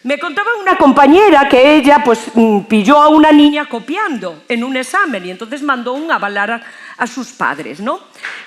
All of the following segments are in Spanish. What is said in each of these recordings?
Me contaba una compañera que ella pues pilló a una niña copiando en un examen y entonces mandó un avalar a sus padres, ¿no?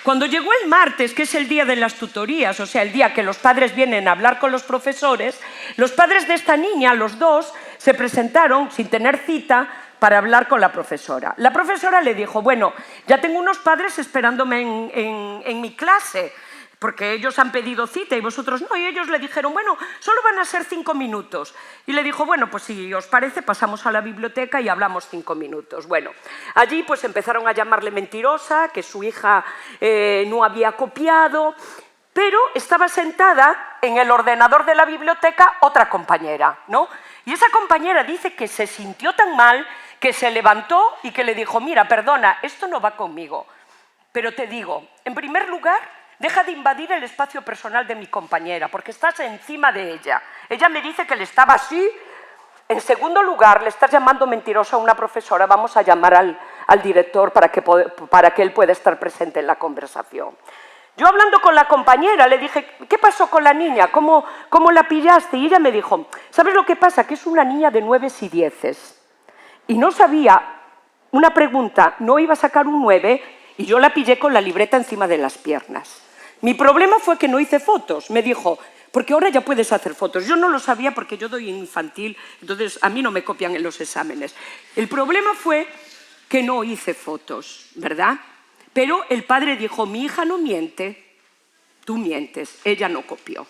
Cuando llegó el martes, que es el día de las tutorías, o sea, el día que los padres vienen a hablar con los profesores, los padres de esta niña, los dos, se presentaron sin tener cita para hablar con la profesora. La profesora le dijo, bueno, ya tengo unos padres esperándome en mi clase, porque ellos han pedido cita y vosotros no, y ellos le dijeron, bueno, solo van a ser 5 minutos. Y le dijo, bueno, pues si os parece, pasamos a la biblioteca y hablamos 5 minutos. Bueno, allí pues empezaron a llamarle mentirosa, que su hija no había copiado, pero estaba sentada en el ordenador de la biblioteca otra compañera, ¿no? Y esa compañera dice que se sintió tan mal que se levantó y que le dijo, mira, perdona, esto no va conmigo, pero te digo, en primer lugar, deja de invadir el espacio personal de mi compañera, porque estás encima de ella. Ella me dice que le estaba así. En segundo lugar, le estás llamando mentirosa a una profesora. Vamos a llamar al director para que él pueda estar presente en la conversación. Yo hablando con la compañera le dije, ¿qué pasó con la niña? ¿Cómo la pillaste? Y ella me dijo, ¿sabes lo que pasa? Que es una niña de 9 y 10 y no sabía una pregunta, no iba a sacar un 9 y yo la pillé con la libreta encima de las piernas. Mi problema fue que no hice fotos. Me dijo, porque ahora ya puedes hacer fotos. Yo no lo sabía porque yo doy en infantil, entonces a mí no me copian en los exámenes. El problema fue que no hice fotos, ¿verdad? Pero el padre dijo, mi hija no miente, tú mientes, ella no copió.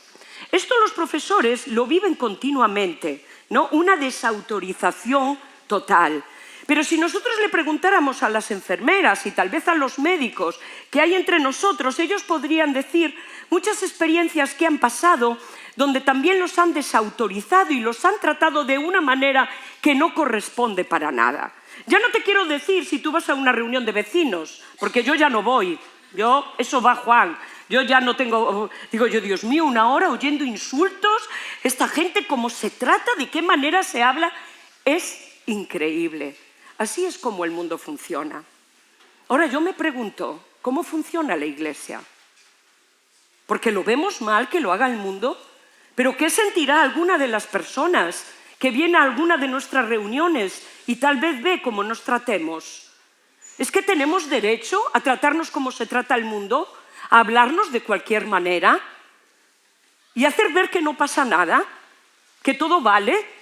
Esto los profesores lo viven continuamente, ¿no? Una desautorización total. Pero si nosotros le preguntáramos a las enfermeras y tal vez a los médicos que hay entre nosotros, ellos podrían decir muchas experiencias que han pasado donde también los han desautorizado y los han tratado de una manera que no corresponde para nada. Ya no te quiero decir si tú vas a una reunión de vecinos, porque yo ya no voy, eso va Juan, yo ya no tengo, digo yo, Dios mío, una hora oyendo insultos, esta gente cómo se trata, de qué manera se habla, es increíble. Así es como el mundo funciona. Ahora yo me pregunto, ¿cómo funciona la Iglesia? Porque lo vemos mal que lo haga el mundo, pero ¿qué sentirá alguna de las personas que viene a alguna de nuestras reuniones y tal vez ve cómo nos tratemos? ¿Es que tenemos derecho a tratarnos como se trata el mundo? ¿A hablarnos de cualquier manera? ¿Y hacer ver que no pasa nada? ¿Que todo vale?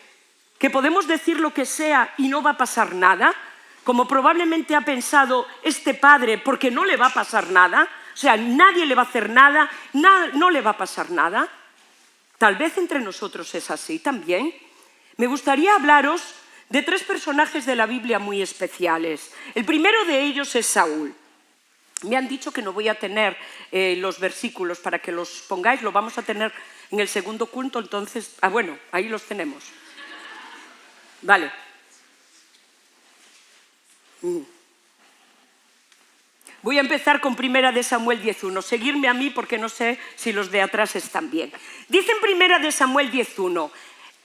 ¿Que podemos decir lo que sea y no va a pasar nada? Como probablemente ha pensado este padre, porque no le va a pasar nada. O sea, nadie le va a hacer nada, no le va a pasar nada. Tal vez entre nosotros es así también. Me gustaría hablaros de 3 personajes de la Biblia muy especiales. El primero de ellos es Saúl. Me han dicho que no voy a tener los versículos para que los pongáis, lo vamos a tener en el segundo culto, entonces, bueno, ahí los tenemos. Vale. Voy a empezar con 1 Samuel 10:1. Seguirme a mí porque no sé si los de atrás están bien. Dice en 1 Samuel 10:1,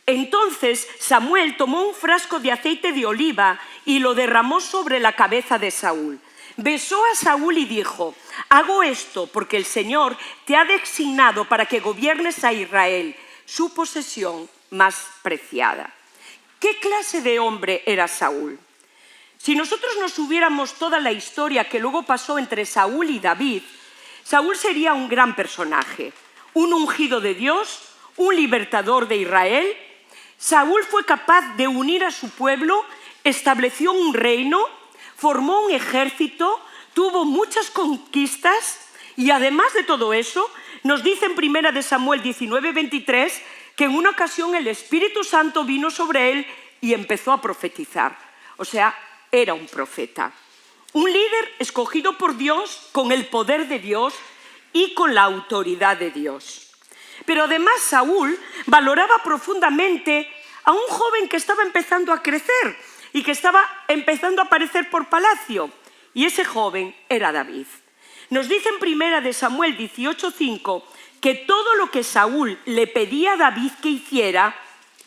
entonces Samuel tomó un frasco de aceite de oliva y lo derramó sobre la cabeza de Saúl. Besó a Saúl y dijo, hago esto porque el Señor te ha designado para que gobiernes a Israel, su posesión más preciada. ¿Qué clase de hombre era Saúl? Si nosotros nos hubiéramos toda la historia que luego pasó entre Saúl y David, Saúl sería un gran personaje, un ungido de Dios, un libertador de Israel. Saúl fue capaz de unir a su pueblo, estableció un reino, formó un ejército, tuvo muchas conquistas y además de todo eso, nos dice en 1 Samuel 19:23 que en una ocasión el Espíritu Santo vino sobre él y empezó a profetizar. O sea, era un profeta. Un líder escogido por Dios, con el poder de Dios y con la autoridad de Dios. Pero además Saúl valoraba profundamente a un joven que estaba empezando a crecer y que estaba empezando a aparecer por palacio. Y ese joven era David. Nos dice en 1 Samuel 18:5 que todo lo que Saúl le pedía a David que hiciera,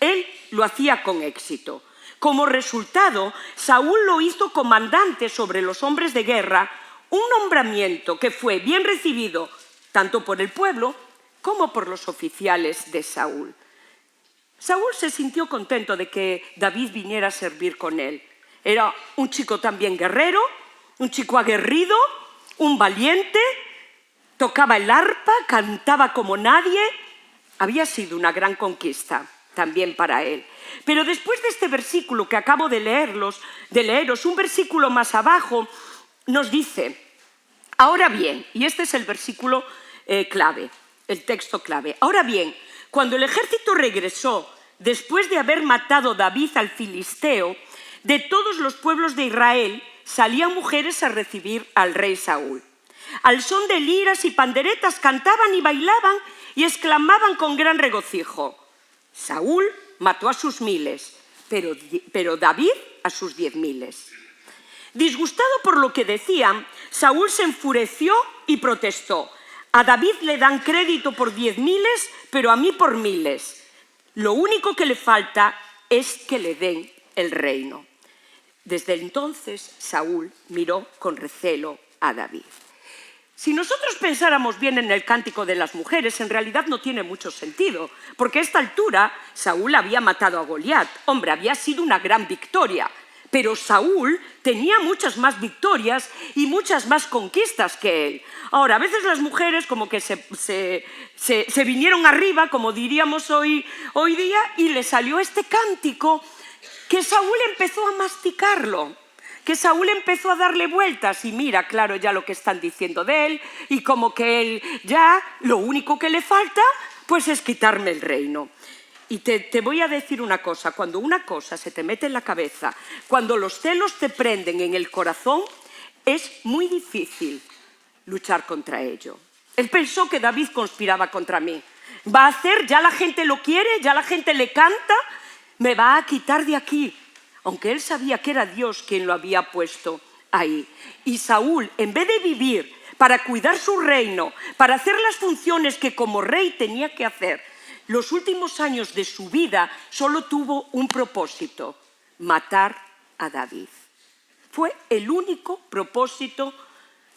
él lo hacía con éxito. Como resultado, Saúl lo hizo comandante sobre los hombres de guerra, un nombramiento que fue bien recibido tanto por el pueblo como por los oficiales de Saúl. Saúl se sintió contento de que David viniera a servir con él. Era un chico también guerrero, un chico aguerrido, un valiente, tocaba el arpa, cantaba como nadie. Había sido una gran conquista también para él. Pero después de este versículo que acabo de leeros, un versículo más abajo, nos dice, ahora bien, y este es el versículo clave, el texto clave, ahora bien, cuando el ejército regresó, después de haber matado David al filisteo, de todos los pueblos de Israel salían mujeres a recibir al rey Saúl. Al son de liras y panderetas cantaban y bailaban y exclamaban con gran regocijo, Saúl mató a sus miles, pero David a sus 10.000. Disgustado por lo que decían, Saúl se enfureció y protestó. A David le dan crédito por 10.000, pero a mí por 1.000. Lo único que le falta es que le den el reino. Desde entonces, Saúl miró con recelo a David. Si nosotros pensáramos bien en el cántico de las mujeres, en realidad no tiene mucho sentido, porque a esta altura Saúl había matado a Goliat. Hombre, había sido una gran victoria. Pero Saúl tenía muchas más victorias y muchas más conquistas que él. Ahora, a veces las mujeres como que se vinieron arriba, como diríamos hoy día, y le salió este cántico que Saúl empezó a masticarlo, que Saúl empezó a darle vueltas y mira, claro, ya lo que están diciendo de él y como que él ya lo único que le falta pues es quitarme el reino. Y te voy a decir una cosa, cuando una cosa se te mete en la cabeza, cuando los celos te prenden en el corazón, es muy difícil luchar contra ello. Él pensó que David conspiraba contra mí. Va a hacer, ya la gente lo quiere, ya la gente le canta, me va a quitar de aquí. Aunque él sabía que era Dios quien lo había puesto ahí. Y Saúl, en vez de vivir para cuidar su reino, para hacer las funciones que como rey tenía que hacer, los últimos años de su vida solo tuvo un propósito, matar a David. Fue el único propósito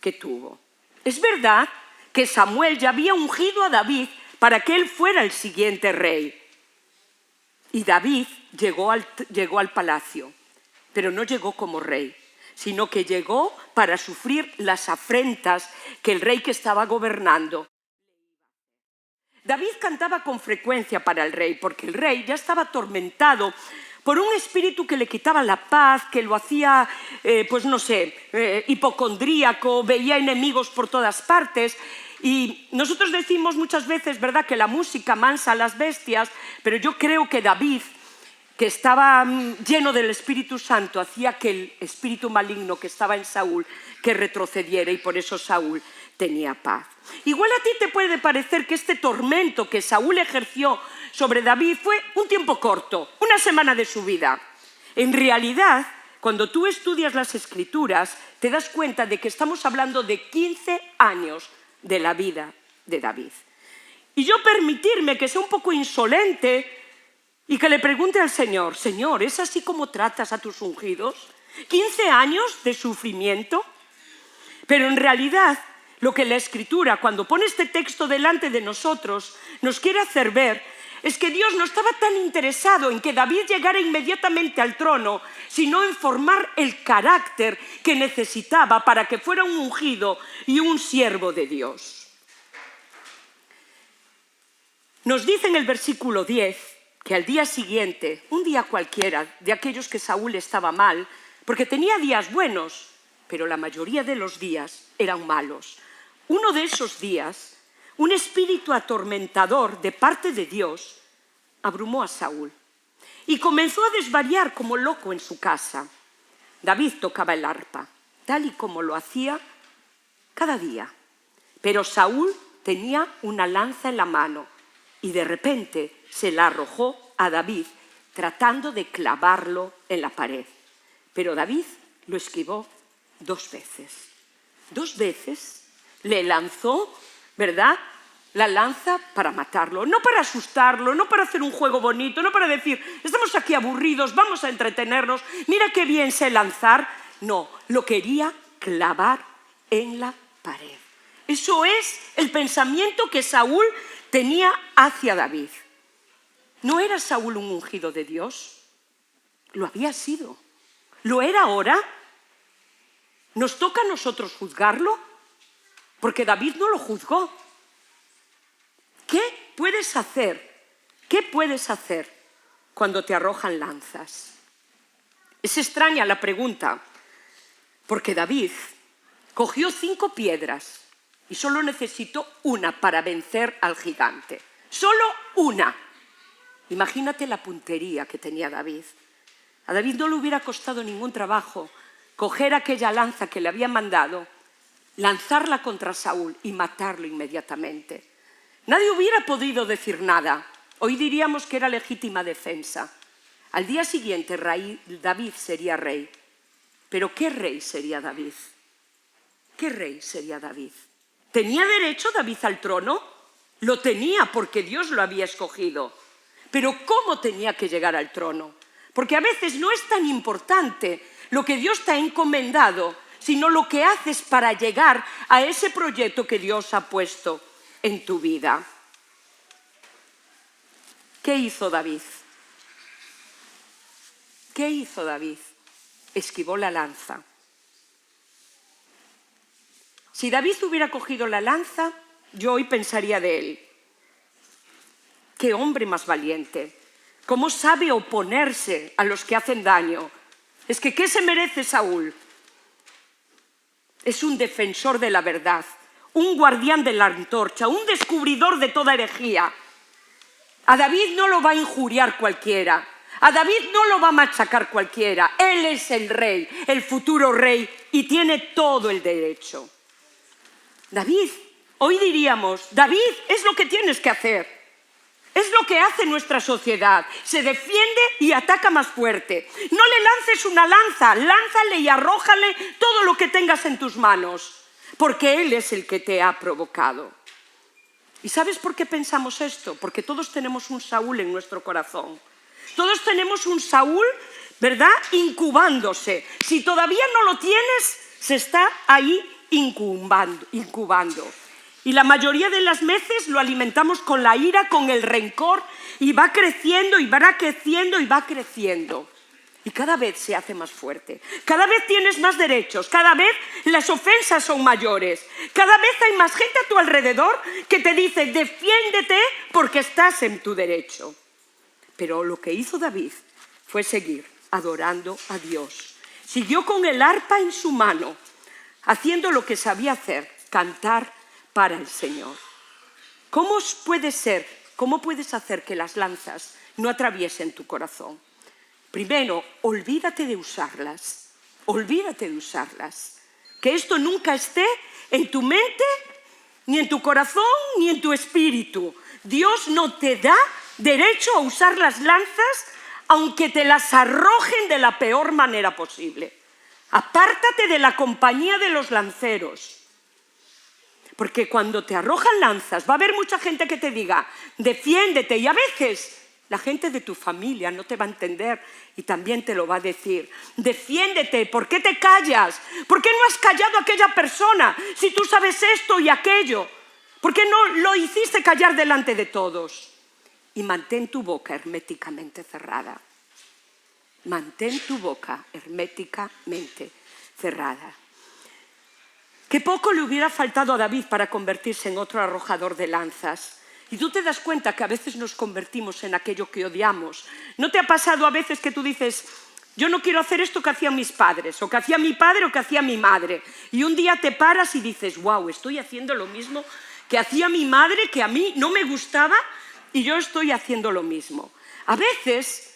que tuvo. Es verdad que Samuel ya había ungido a David para que él fuera el siguiente rey. Y David llegó al palacio, pero no llegó como rey, sino que llegó para sufrir las afrentas que el rey que estaba gobernando. David cantaba con frecuencia para el rey, porque el rey ya estaba atormentado por un espíritu que le quitaba la paz, que lo hacía, hipocondríaco, veía enemigos por todas partes. Y nosotros decimos muchas veces, ¿verdad?, que la música amansa a las bestias, pero yo creo que David, que estaba lleno del Espíritu Santo, hacía que el espíritu maligno que estaba en Saúl, que retrocediera, y por eso Saúl tenía paz. Igual a ti te puede parecer que este tormento que Saúl ejerció sobre David fue un tiempo corto, una semana de su vida. En realidad, cuando tú estudias las Escrituras, te das cuenta de que estamos hablando de 15 años de la vida de David. Y yo permitirme que sea un poco insolente y que le pregunte al Señor, Señor, ¿es así como tratas a tus ungidos? ¿15 años de sufrimiento? Pero en realidad, lo que la Escritura, cuando pone este texto delante de nosotros, nos quiere hacer ver es que Dios no estaba tan interesado en que David llegara inmediatamente al trono, sino en formar el carácter que necesitaba para que fuera un ungido y un siervo de Dios. Nos dice en el versículo 10 que al día siguiente, un día cualquiera de aquellos que Saúl estaba mal, porque tenía días buenos, pero la mayoría de los días eran malos. Uno de esos días, un espíritu atormentador de parte de Dios abrumó a Saúl y comenzó a desvariar como loco en su casa. David tocaba el arpa, tal y como lo hacía cada día. Pero Saúl tenía una lanza en la mano y de repente se la arrojó a David tratando de clavarlo en la pared. Pero David lo esquivó 2 veces. 2 veces le lanzó, ¿verdad?, la lanza para matarlo, no para asustarlo, no para hacer un juego bonito, no para decir, estamos aquí aburridos, vamos a entretenernos, mira qué bien sé lanzar. No, lo quería clavar en la pared. Eso es el pensamiento que Saúl tenía hacia David. ¿No era Saúl un ungido de Dios? Lo había sido. ¿Lo era ahora? ¿Nos toca a nosotros juzgarlo? Porque David no lo juzgó. ¿Qué puedes hacer? ¿Qué puedes hacer cuando te arrojan lanzas? Es extraña la pregunta, porque David cogió 5 piedras y solo necesitó una para vencer al gigante. Solo una. Imagínate la puntería que tenía David. A David no le hubiera costado ningún trabajo coger aquella lanza que le habían mandado, lanzarla contra Saúl y matarlo inmediatamente. Nadie hubiera podido decir nada. Hoy diríamos que era legítima defensa. Al día siguiente David sería rey. Pero ¿qué rey sería David? ¿Qué rey sería David? ¿Tenía derecho David al trono? Lo tenía porque Dios lo había escogido. Pero ¿cómo tenía que llegar al trono? Porque a veces no es tan importante lo que Dios te ha encomendado, sino lo que haces para llegar a ese proyecto que Dios ha puesto en tu vida. ¿Qué hizo David? ¿Qué hizo David? Esquivó la lanza. Si David hubiera cogido la lanza, yo hoy pensaría de él: qué hombre más valiente, cómo sabe oponerse a los que hacen daño. Es que ¿qué se merece Saúl? Es un defensor de la verdad, un guardián de la antorcha, un descubridor de toda herejía. A David no lo va a injuriar cualquiera, a David no lo va a machacar cualquiera. Él es el rey, el futuro rey, y tiene todo el derecho. David, hoy diríamos, David, es lo que tienes que hacer. Es lo que hace nuestra sociedad. Se defiende y ataca más fuerte. No le lances una lanza, lánzale y arrójale todo lo que tengas en tus manos, porque Él es el que te ha provocado. ¿Y sabes por qué pensamos esto? Porque todos tenemos un Saúl en nuestro corazón. Todos tenemos un Saúl, ¿verdad?, incubándose. Si todavía no lo tienes, se está ahí incubando. Y la mayoría de las veces lo alimentamos con la ira, con el rencor, y va creciendo, y va creciendo, y va creciendo. Y cada vez se hace más fuerte. Cada vez tienes más derechos, cada vez las ofensas son mayores. Cada vez hay más gente a tu alrededor que te dice: defiéndete porque estás en tu derecho. Pero lo que hizo David fue seguir adorando a Dios. Siguió con el arpa en su mano, haciendo lo que sabía hacer: cantar para el Señor. ¿Cómo puedes hacer que las lanzas no atraviesen tu corazón? Primero, olvídate de usarlas. Olvídate de usarlas. Que esto nunca esté en tu mente, ni en tu corazón, ni en tu espíritu. Dios no te da derecho a usar las lanzas, aunque te las arrojen de la peor manera posible. Apártate de la compañía de los lanceros. Porque cuando te arrojan lanzas va a haber mucha gente que te diga: defiéndete, y a veces la gente de tu familia no te va a entender y también te lo va a decir: defiéndete, ¿por qué te callas? ¿Por qué no has callado a aquella persona si tú sabes esto y aquello? ¿Por qué no lo hiciste callar delante de todos? Y mantén tu boca herméticamente cerrada. Mantén tu boca herméticamente cerrada. Qué poco le hubiera faltado a David para convertirse en otro arrojador de lanzas. Y tú te das cuenta que a veces nos convertimos en aquello que odiamos. ¿No te ha pasado a veces que tú dices: yo no quiero hacer esto que hacían mis padres, o que hacía mi padre, o que hacía mi madre? Y un día te paras y dices: wow, estoy haciendo lo mismo que hacía mi madre, que a mí no me gustaba, y yo estoy haciendo lo mismo. A veces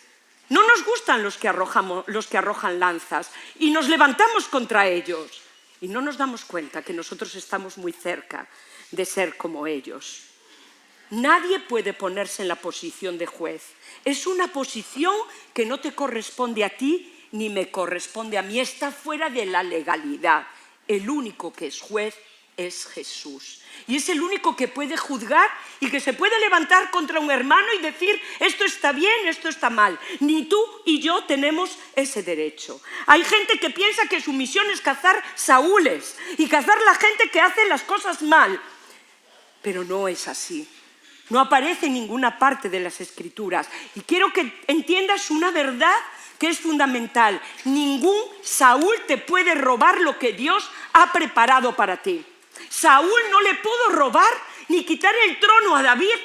no nos gustan los que arrojan lanzas y nos levantamos contra ellos. Y no nos damos cuenta que nosotros estamos muy cerca de ser como ellos. Nadie puede ponerse en la posición de juez. Es una posición que no te corresponde a ti ni me corresponde a mí. Está fuera de la legalidad. El único que es juez es Jesús. Y es el único que puede juzgar y que se puede levantar contra un hermano y decir: esto está bien, esto está mal. Ni tú y yo tenemos ese derecho. Hay gente que piensa que su misión es cazar Saúles y cazar la gente que hace las cosas mal. Pero no es así. No aparece en ninguna parte de las Escrituras. Y quiero que entiendas una verdad que es fundamental. Ningún Saúl te puede robar lo que Dios ha preparado para ti. Saúl no le pudo robar ni quitar el trono a David,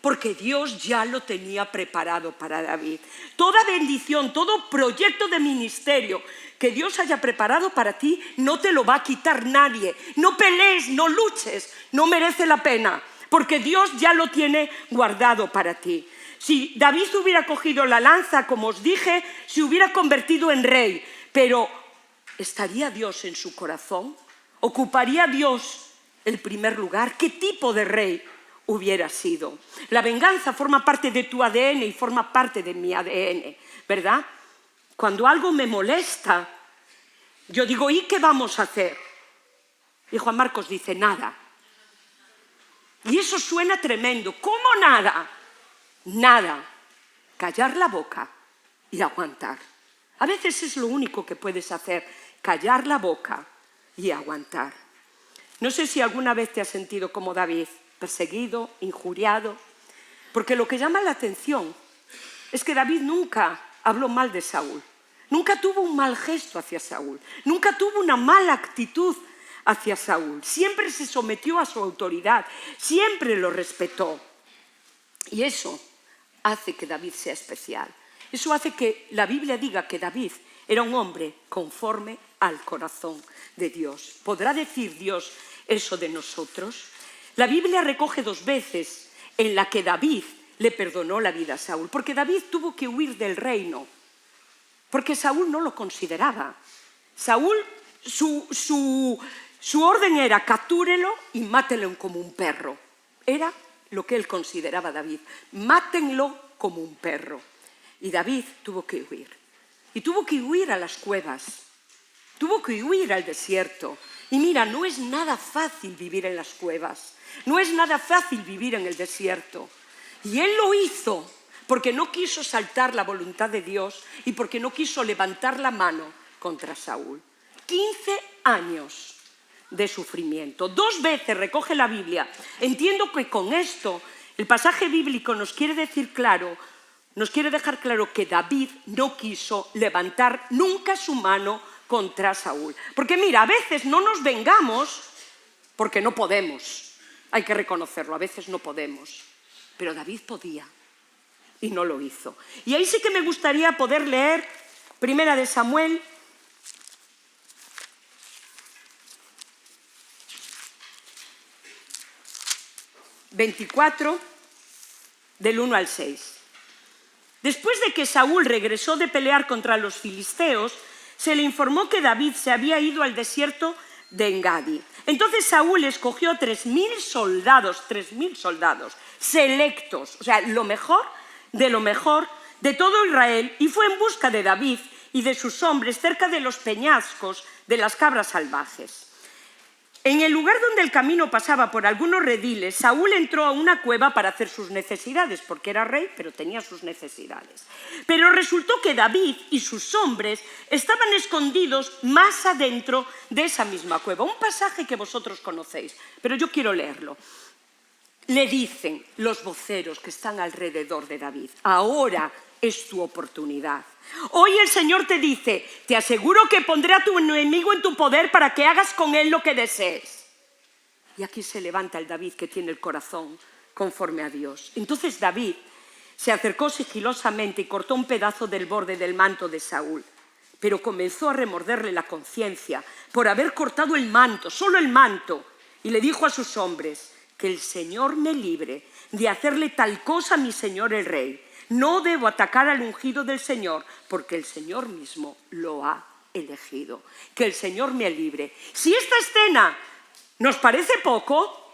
porque Dios ya lo tenía preparado para David. Toda bendición, todo proyecto de ministerio que Dios haya preparado para ti, no te lo va a quitar nadie. No pelees, no luches, no merece la pena, porque Dios ya lo tiene guardado para ti. Si David hubiera cogido la lanza, como os dije, se hubiera convertido en rey, pero ¿estaría Dios en su corazón? ¿Ocuparía Dios el primer lugar? ¿Qué tipo de rey hubiera sido? La venganza forma parte de tu ADN y forma parte de mi ADN, ¿verdad? Cuando algo me molesta, yo digo, ¿y qué vamos a hacer? Y Juan Marcos dice, nada. Y eso suena tremendo. ¿Cómo nada? Nada. Callar la boca y aguantar. A veces es lo único que puedes hacer, callar la boca y aguantar. No sé si alguna vez te has sentido como David, perseguido, injuriado, porque lo que llama la atención es que David nunca habló mal de Saúl, nunca tuvo un mal gesto hacia Saúl, nunca tuvo una mala actitud hacia Saúl, siempre se sometió a su autoridad, siempre lo respetó. Y eso hace que David sea especial, eso hace que la Biblia diga que David era un hombre conforme al corazón de Dios. ¿Podrá decir Dios eso de nosotros? La Biblia recoge 2 veces en la que David le perdonó la vida a Saúl, porque David tuvo que huir del reino, porque Saúl no lo consideraba. Saúl, su orden era captúrelo y mátelo como un perro. Era lo que él consideraba David, mátenlo como un perro. Y David tuvo que huir, y tuvo que huir a las cuevas, tuvo que huir al desierto. Y mira, no es nada fácil vivir en las cuevas, no es nada fácil vivir en el desierto. Y él lo hizo porque no quiso saltar la voluntad de Dios y porque no quiso levantar la mano contra Saúl. 15 años de sufrimiento. 2 veces recoge la Biblia. Entiendo que con esto el pasaje bíblico nos quiere decir claro, nos quiere dejar claro que David no quiso levantar nunca su mano contra Saúl. Porque mira, a veces no nos vengamos porque no podemos. Hay que reconocerlo, a veces no podemos. Pero David podía y no lo hizo. Y ahí sí que me gustaría poder leer 1 Samuel 24, del 1 al 6. Después de que Saúl regresó de pelear contra los filisteos, se le informó que David se había ido al desierto de Engadi. Entonces Saúl escogió 3.000 soldados selectos, o sea, lo mejor de todo Israel, y fue en busca de David y de sus hombres cerca de los peñascos de las cabras salvajes. En el lugar donde el camino pasaba por algunos rediles, Saúl entró a una cueva para hacer sus necesidades, porque era rey, pero tenía sus necesidades. Pero resultó que David y sus hombres estaban escondidos más adentro de esa misma cueva. Un pasaje que vosotros conocéis, pero yo quiero leerlo. Le dicen los voceros que están alrededor de David, ahora es tu oportunidad. Hoy el Señor te dice, te aseguro que pondré a tu enemigo en tu poder para que hagas con él lo que desees. Y aquí se levanta el David que tiene el corazón conforme a Dios. Entonces David se acercó sigilosamente y cortó un pedazo del borde del manto de Saúl, pero comenzó a remorderle la conciencia por haber cortado el manto, solo el manto, y le dijo a sus hombres, que el Señor me libre de hacerle tal cosa a mi señor el rey. No debo atacar al ungido del Señor, porque el Señor mismo lo ha elegido. Que el Señor me libre. Si esta escena nos parece poco,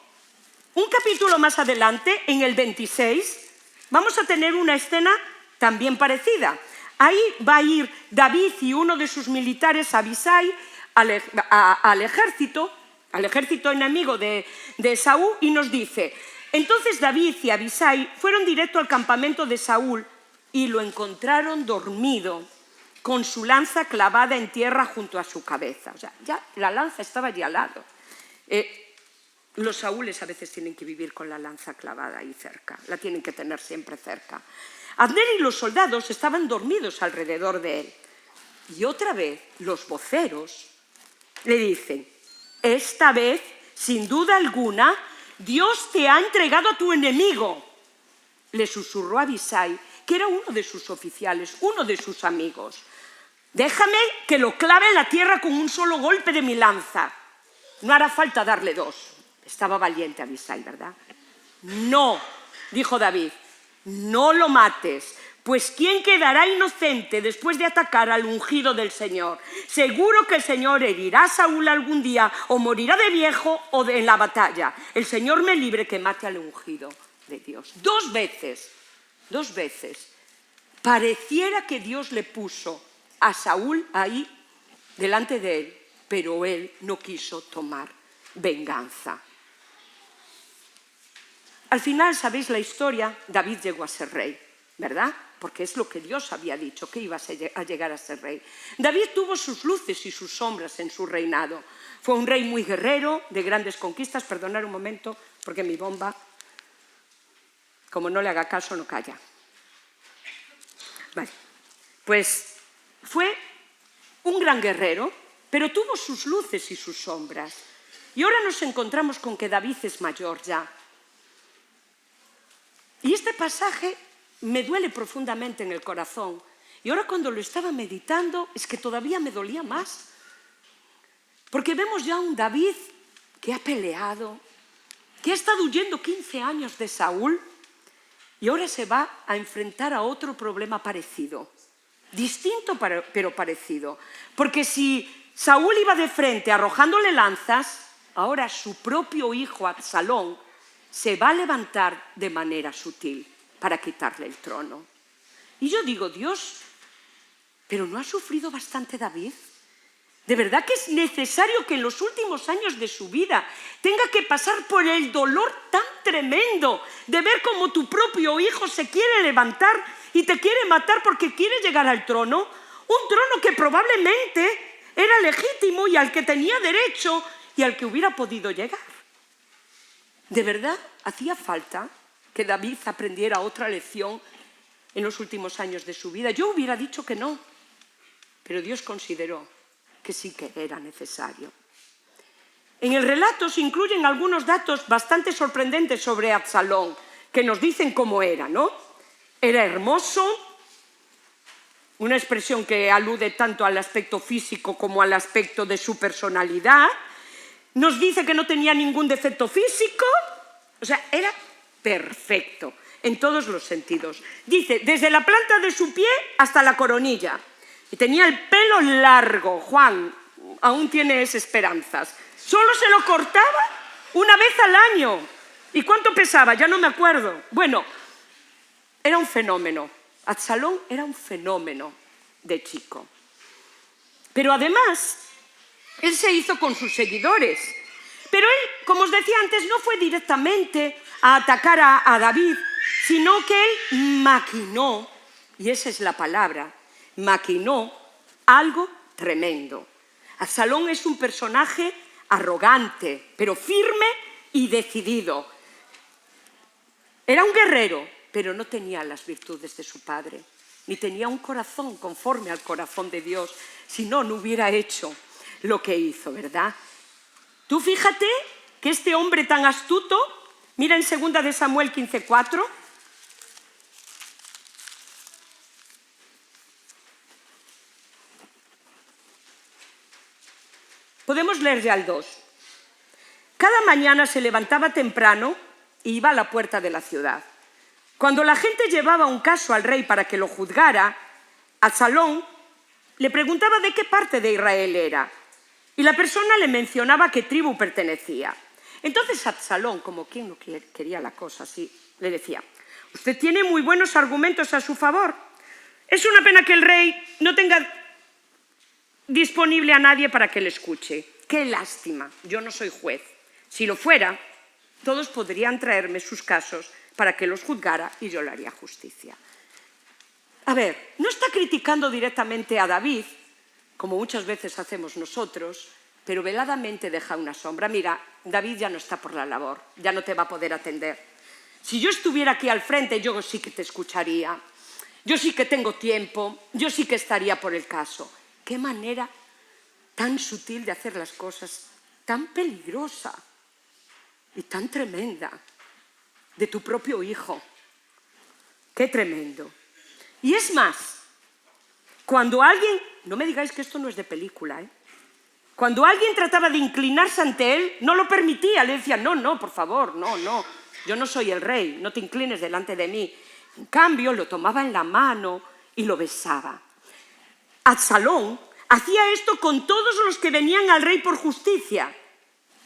un capítulo más adelante, en el 26, vamos a tener una escena también parecida. Ahí va a ir David y uno de sus militares, Abisai, al ejército enemigo de Saúl, y nos dice... Entonces David y Abisai fueron directo al campamento de Saúl y lo encontraron dormido, con su lanza clavada en tierra junto a su cabeza. O sea, ya la lanza estaba allí al lado. Los Saúles a veces tienen que vivir con la lanza clavada ahí cerca, la tienen que tener siempre cerca. Abner y los soldados estaban dormidos alrededor de él. Y otra vez los voceros le dicen, esta vez, sin duda alguna, Dios te ha entregado a tu enemigo. Le susurró a Abisai, que era uno de sus oficiales, uno de sus amigos. Déjame que lo clave en la tierra con un solo golpe de mi lanza. No hará falta darle dos. Estaba valiente Abisai, ¿verdad? No, dijo David, no lo mates, pues ¿quién quedará inocente después de atacar al ungido del Señor? Seguro que el Señor herirá a Saúl algún día, o morirá de viejo o en la batalla. El Señor me libre que mate al ungido de Dios. Dos veces, pareciera que Dios le puso a Saúl ahí delante de él, pero él no quiso tomar venganza. Al final, ¿sabéis la historia? David llegó a ser rey, ¿verdad? Porque es lo que Dios había dicho, que iba a llegar a ser rey. David tuvo sus luces y sus sombras en su reinado. Fue un rey muy guerrero, de grandes conquistas. Perdonad un momento, porque mi bomba, como no le haga caso, no calla. Vale, pues fue un gran guerrero, pero tuvo sus luces y sus sombras. Y ahora nos encontramos con que David es mayor ya. Y este pasaje me duele profundamente en el corazón. Y ahora cuando lo estaba meditando, es que todavía me dolía más. Porque vemos ya un David que ha peleado, que ha estado huyendo 15 años de Saúl, y ahora se va a enfrentar a otro problema parecido. Distinto, pero parecido. Porque si Saúl iba de frente arrojándole lanzas, ahora su propio hijo Absalón se va a levantar de manera sutil para quitarle el trono. Y yo digo, Dios, ¿pero no ha sufrido bastante David? ¿De verdad que es necesario que en los últimos años de su vida tenga que pasar por el dolor tan tremendo de ver cómo tu propio hijo se quiere levantar y te quiere matar porque quiere llegar al trono? Un trono que probablemente era legítimo y al que tenía derecho y al que hubiera podido llegar. ¿De verdad hacía falta que David aprendiera otra lección en los últimos años de su vida? Yo hubiera dicho que no, pero Dios consideró que sí que era necesario. En el relato se incluyen algunos datos bastante sorprendentes sobre Absalón, que nos dicen cómo era, ¿no? Era hermoso, una expresión que alude tanto al aspecto físico como al aspecto de su personalidad. Nos dice que no tenía ningún defecto físico, o sea, era perfecto en todos los sentidos. Dice, desde la planta de su pie hasta la coronilla. Y tenía el pelo largo. Juan, aún tienes esperanzas. Solo se lo cortaba una vez al año. ¿Y cuánto pesaba? Ya no me acuerdo. Bueno, era un fenómeno. Absalón era un fenómeno de chico. Pero además, él se hizo con sus seguidores. Pero él, como os decía antes, no fue directamente a atacar a David, sino que él maquinó, y esa es la palabra, maquinó algo tremendo. Absalón es un personaje arrogante, pero firme y decidido. Era un guerrero, pero no tenía las virtudes de su padre, ni tenía un corazón conforme al corazón de Dios. Si no, no hubiera hecho lo que hizo, ¿verdad? Tú fíjate que este hombre tan astuto, mira en 2 de Samuel 15:4, podemos leer ya el 2. Cada mañana se levantaba temprano e iba a la puerta de la ciudad. Cuando la gente llevaba un caso al rey para que lo juzgara, Absalón le preguntaba de qué parte de Israel era. Y la persona le mencionaba a qué tribu pertenecía. Entonces Absalón, como quien no quería la cosa así, le decía, usted tiene muy buenos argumentos a su favor. Es una pena que el rey no tenga disponible a nadie para que le escuche. Qué lástima, yo no soy juez. Si lo fuera, todos podrían traerme sus casos para que los juzgara y yo le haría justicia. A ver, no está criticando directamente a David, como muchas veces hacemos nosotros, pero veladamente deja una sombra. Mira, David ya no está por la labor, ya no te va a poder atender. Si yo estuviera aquí al frente, yo sí que te escucharía. Yo sí que tengo tiempo, yo sí que estaría por el caso. Qué manera tan sutil de hacer las cosas, tan peligrosa y tan tremenda de tu propio hijo. Qué tremendo. Y es más, cuando alguien, no me digáis que esto no es de película, cuando alguien trataba de inclinarse ante él, no lo permitía, le decía, no, no, por favor, no, no, yo no soy el rey, no te inclines delante de mí. En cambio, lo tomaba en la mano y lo besaba. Absalón hacía esto con todos los que venían al rey por justicia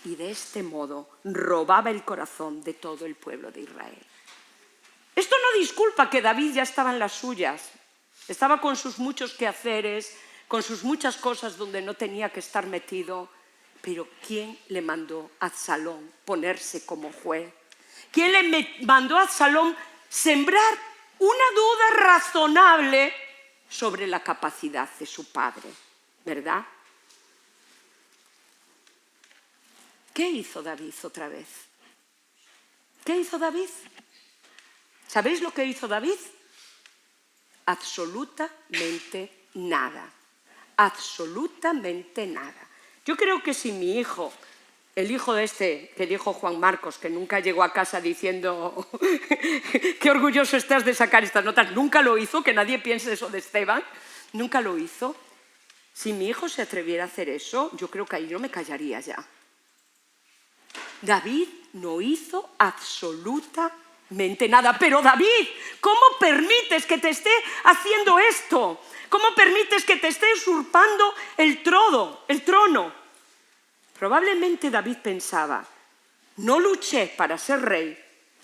y de este modo robaba el corazón de todo el pueblo de Israel. Esto no disculpa que David ya estaba en las suyas, estaba con sus muchos quehaceres, con sus muchas cosas donde no tenía que estar metido, pero ¿quién le mandó a Absalón ponerse como juez? ¿Quién le mandó a Absalón sembrar una duda razonable sobre la capacidad de su padre? ¿Verdad? ¿Qué hizo David otra vez? ¿Qué hizo David? ¿Sabéis lo que hizo David? Absolutamente nada. Absolutamente nada. Yo creo que si mi hijo, el hijo de este que dijo Juan Marcos, que nunca llegó a casa diciendo qué orgulloso estás de sacar estas notas, nunca lo hizo, que nadie piense eso de Esteban, nunca lo hizo. Si mi hijo se atreviera a hacer eso, yo creo que ahí no me callaría ya. David no hizo absolutamente nada. Pero David, ¿cómo permites que te esté haciendo esto? ¿Cómo permites que te esté usurpando el trono? Probablemente David pensaba, no luché para ser rey,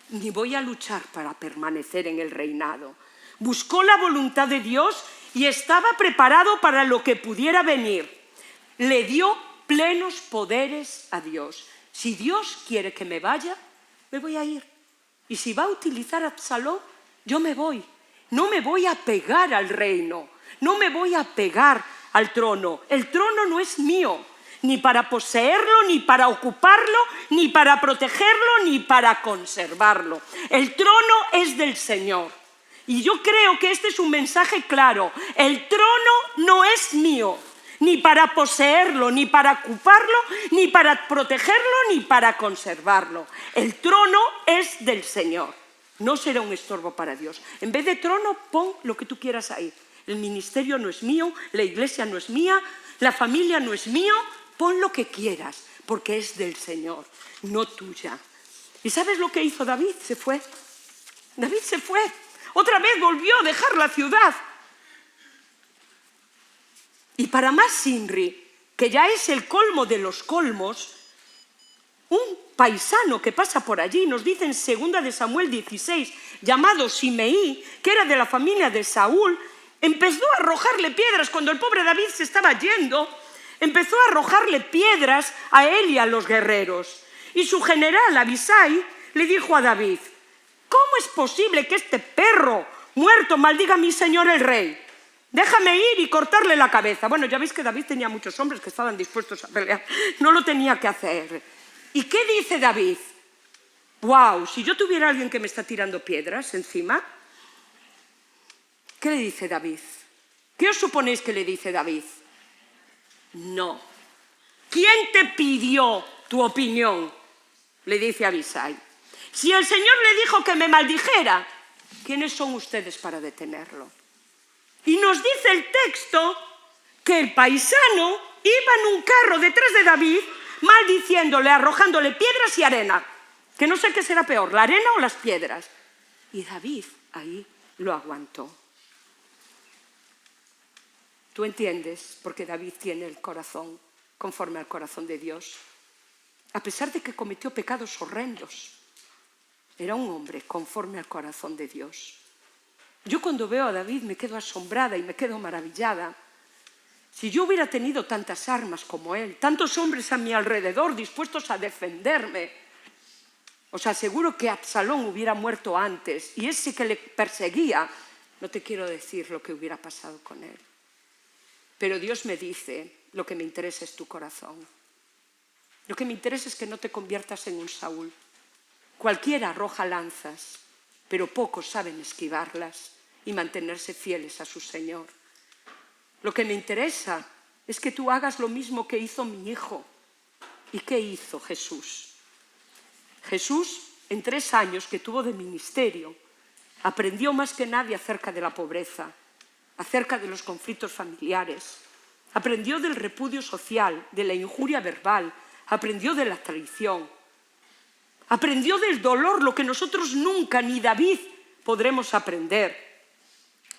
ni voy a luchar para permanecer en el reinado. Buscó la voluntad de Dios y estaba preparado para lo que pudiera venir. Le dio plenos poderes a Dios. Si Dios quiere que me vaya, me voy a ir. Y si va a utilizar a Absalón, yo me voy. No me voy a pegar al reino, no me voy a pegar al trono. El trono no es mío, ni para poseerlo, ni para ocuparlo, ni para protegerlo, ni para conservarlo. El trono es del Señor. Y yo creo que este es un mensaje claro. El trono no es mío, ni para poseerlo, ni para ocuparlo, ni para protegerlo, ni para conservarlo. El trono es del Señor. No será un estorbo para Dios. En vez de trono, pon lo que tú quieras ahí. El ministerio no es mío, la iglesia no es mía, la familia no es mío. Pon lo que quieras, porque es del Señor, no tuya. ¿Y sabes lo que hizo David? Se fue. David se fue. Otra vez volvió a dejar la ciudad. Y para más Sinri, que ya es el colmo de los colmos, un paisano que pasa por allí, nos dice en 2 de Samuel 16, llamado Simeí, que era de la familia de Saúl, empezó a arrojarle piedras cuando el pobre David se estaba yendo. Empezó a arrojarle piedras a él y a los guerreros. Y su general, Abisai, le dijo a David, ¿cómo es posible que este perro muerto maldiga a mi señor el rey? Déjame ir y cortarle la cabeza. Bueno, ya veis que David tenía muchos hombres que estaban dispuestos a pelear. No lo tenía que hacer. ¿Y qué dice David? ¡Wow! Si yo tuviera a alguien que me está tirando piedras encima, ¿qué le dice David? ¿Qué os suponéis que le dice David? No. ¿Quién te pidió tu opinión? Le dice Abisai. Si el Señor le dijo que me maldijera, ¿quiénes son ustedes para detenerlo? Y nos dice el texto que el paisano iba en un carro detrás de David, maldiciéndole, arrojándole piedras y arena. Que no sé qué será peor, la arena o las piedras. Y David ahí lo aguantó. ¿Tú entiendes? Porque David tiene el corazón conforme al corazón de Dios. A pesar de que cometió pecados horrendos, era un hombre conforme al corazón de Dios. Yo cuando veo a David me quedo asombrada y me quedo maravillada. Si yo hubiera tenido tantas armas como él, tantos hombres a mi alrededor dispuestos a defenderme, os aseguro que Absalón hubiera muerto antes y ese que le perseguía, no te quiero decir lo que hubiera pasado con él. Pero Dios me dice, lo que me interesa es tu corazón. Lo que me interesa es que no te conviertas en un Saúl. Cualquiera arroja lanzas, pero pocos saben esquivarlas y mantenerse fieles a su Señor. Lo que me interesa es que tú hagas lo mismo que hizo mi hijo. ¿Y qué hizo Jesús? Jesús, en 3 años que tuvo de ministerio, aprendió más que nadie acerca de la pobreza, acerca de los conflictos familiares, aprendió del repudio social, de la injuria verbal, aprendió de la traición, aprendió del dolor, lo que nosotros nunca, ni David, podremos aprender.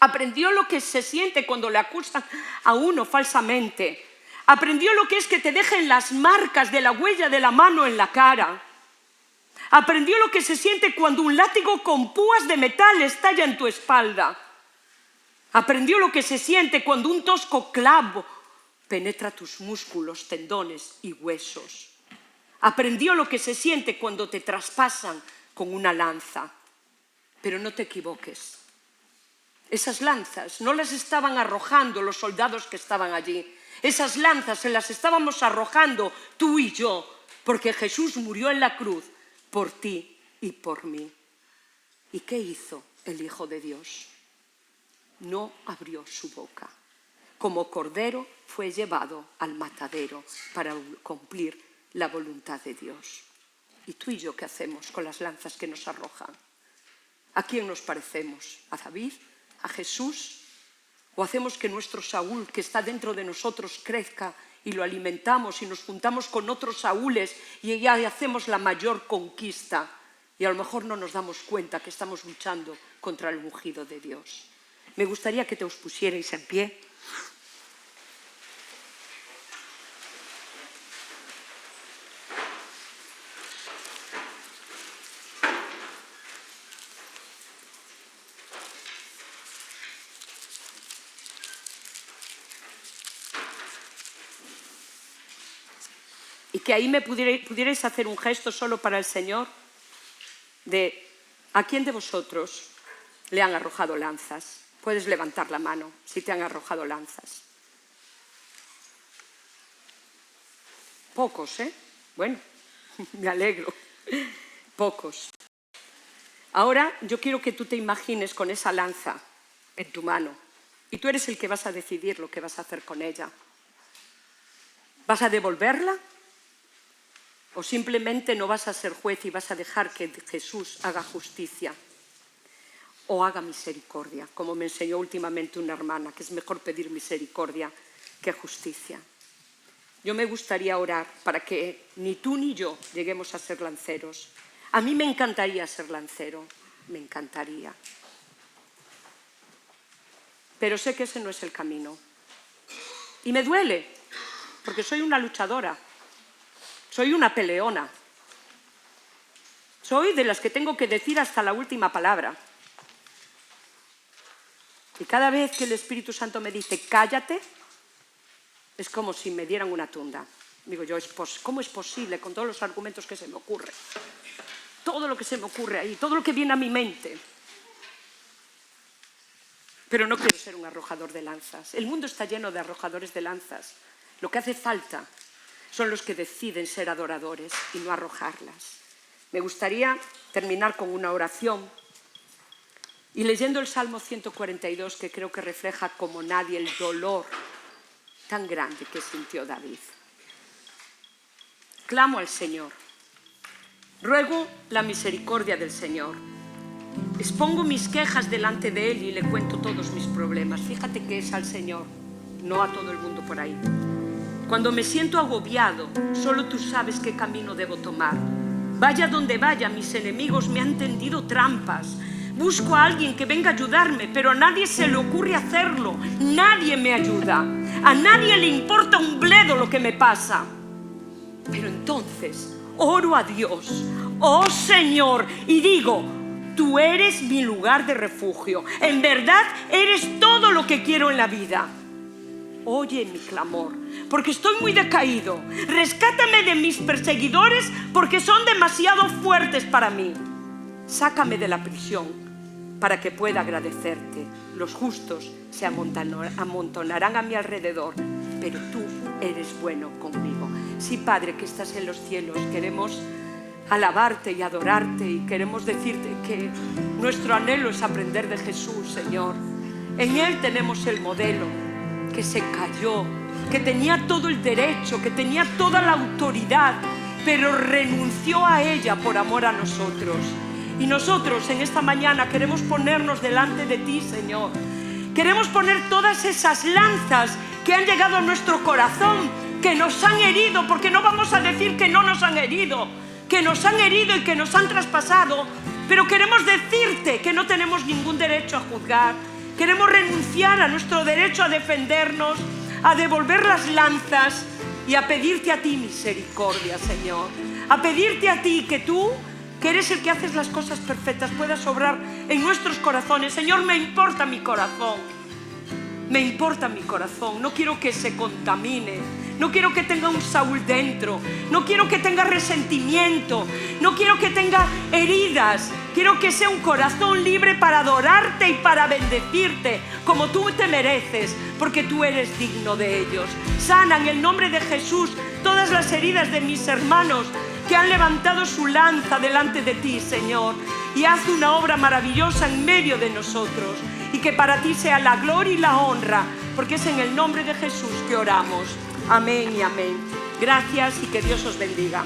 Aprendió lo que se siente cuando le acusan a uno falsamente. Aprendió lo que es que te dejen las marcas de la huella de la mano en la cara. Aprendió lo que se siente cuando un látigo con púas de metal estalla en tu espalda. Aprendió lo que se siente cuando un tosco clavo penetra tus músculos, tendones y huesos. Aprendió lo que se siente cuando te traspasan con una lanza. Pero no te equivoques. Esas lanzas no las estaban arrojando los soldados que estaban allí. Esas lanzas se las estábamos arrojando tú y yo, porque Jesús murió en la cruz por ti y por mí. ¿Y qué hizo el Hijo de Dios? No abrió su boca. Como cordero fue llevado al matadero para cumplir la voluntad de Dios. ¿Y tú y yo qué hacemos con las lanzas que nos arrojan? ¿A quién nos parecemos? ¿A David? ¿A Jesús? ¿O hacemos que nuestro Saúl, que está dentro de nosotros, crezca y lo alimentamos y nos juntamos con otros Saúles y ya hacemos la mayor conquista? Y a lo mejor no nos damos cuenta que estamos luchando contra el ungido de Dios. Me gustaría que te os pusierais en pie. Y que ahí me pudierais hacer un gesto solo para el Señor de ¿a quién de vosotros le han arrojado lanzas? Puedes levantar la mano si te han arrojado lanzas. Pocos, ¿eh? Bueno, me alegro. Pocos. Ahora yo quiero que tú te imagines con esa lanza en tu mano y tú eres el que vas a decidir lo que vas a hacer con ella. ¿Vas a devolverla? ¿O simplemente no vas a ser juez y vas a dejar que Jesús haga justicia o haga misericordia? Como me enseñó últimamente una hermana, que es mejor pedir misericordia que justicia. Yo me gustaría orar para que ni tú ni yo lleguemos a ser lanceros. A mí me encantaría ser lancero, me encantaría. Pero sé que ese no es el camino. Y me duele, porque soy una luchadora. Soy una peleona. Soy de las que tengo que decir hasta la última palabra. Y cada vez que el Espíritu Santo me dice, cállate, es como si me dieran una tunda. Digo yo, ¿cómo es posible con todos los argumentos que se me ocurren? Todo lo que se me ocurre ahí, todo lo que viene a mi mente. Pero no quiero ser un arrojador de lanzas. El mundo está lleno de arrojadores de lanzas. Lo que hace falta son los que deciden ser adoradores y no arrojarlas. Me gustaría terminar con una oración y leyendo el Salmo 142, que creo que refleja como nadie el dolor tan grande que sintió David. Clamo al Señor, ruego la misericordia del Señor. Expongo mis quejas delante de Él y le cuento todos mis problemas. Fíjate que es al Señor, no a todo el mundo por ahí. Cuando me siento agobiado, solo tú sabes qué camino debo tomar. Vaya donde vaya, mis enemigos me han tendido trampas. Busco a alguien que venga a ayudarme, pero a nadie se le ocurre hacerlo. Nadie me ayuda. A nadie le importa un bledo lo que me pasa. Pero entonces oro a Dios, oh Señor, y digo, tú eres mi lugar de refugio. En verdad eres todo lo que quiero en la vida. Oye mi clamor, porque estoy muy decaído. Rescátame de mis perseguidores, porque son demasiado fuertes para mí. Sácame de la prisión, para que pueda agradecerte. Los justos se amontonarán a mi alrededor pero tú eres bueno conmigo. Sí, Padre, que estás en los cielos, queremos alabarte y adorarte y queremos decirte que nuestro anhelo es aprender de Jesús, Señor. En Él tenemos el modelo que se cayó, que tenía todo el derecho, que tenía toda la autoridad, pero renunció a ella por amor a nosotros. Y nosotros en esta mañana queremos ponernos delante de ti, Señor. Queremos poner todas esas lanzas que han llegado a nuestro corazón, que nos han herido, porque no vamos a decir que no nos han herido, que nos han herido y que nos han traspasado, pero queremos decirte que no tenemos ningún derecho a juzgar. Queremos renunciar a nuestro derecho a defendernos, a devolver las lanzas y a pedirte a ti misericordia, Señor. A pedirte a ti que tú, que eres el que haces las cosas perfectas, puedas obrar en nuestros corazones. Señor, me importa mi corazón. Me importa mi corazón. No quiero que se contamine. No quiero que tenga un Saúl dentro. No quiero que tenga resentimiento. No quiero que tenga heridas. Quiero que sea un corazón libre para adorarte y para bendecirte como tú te mereces, porque tú eres digno de ellos. Sana en el nombre de Jesús todas las heridas de mis hermanos que han levantado su lanza delante de ti, Señor, y haz una obra maravillosa en medio de nosotros, y que para ti sea la gloria y la honra, porque es en el nombre de Jesús que oramos. Amén y amén. Gracias y que Dios os bendiga.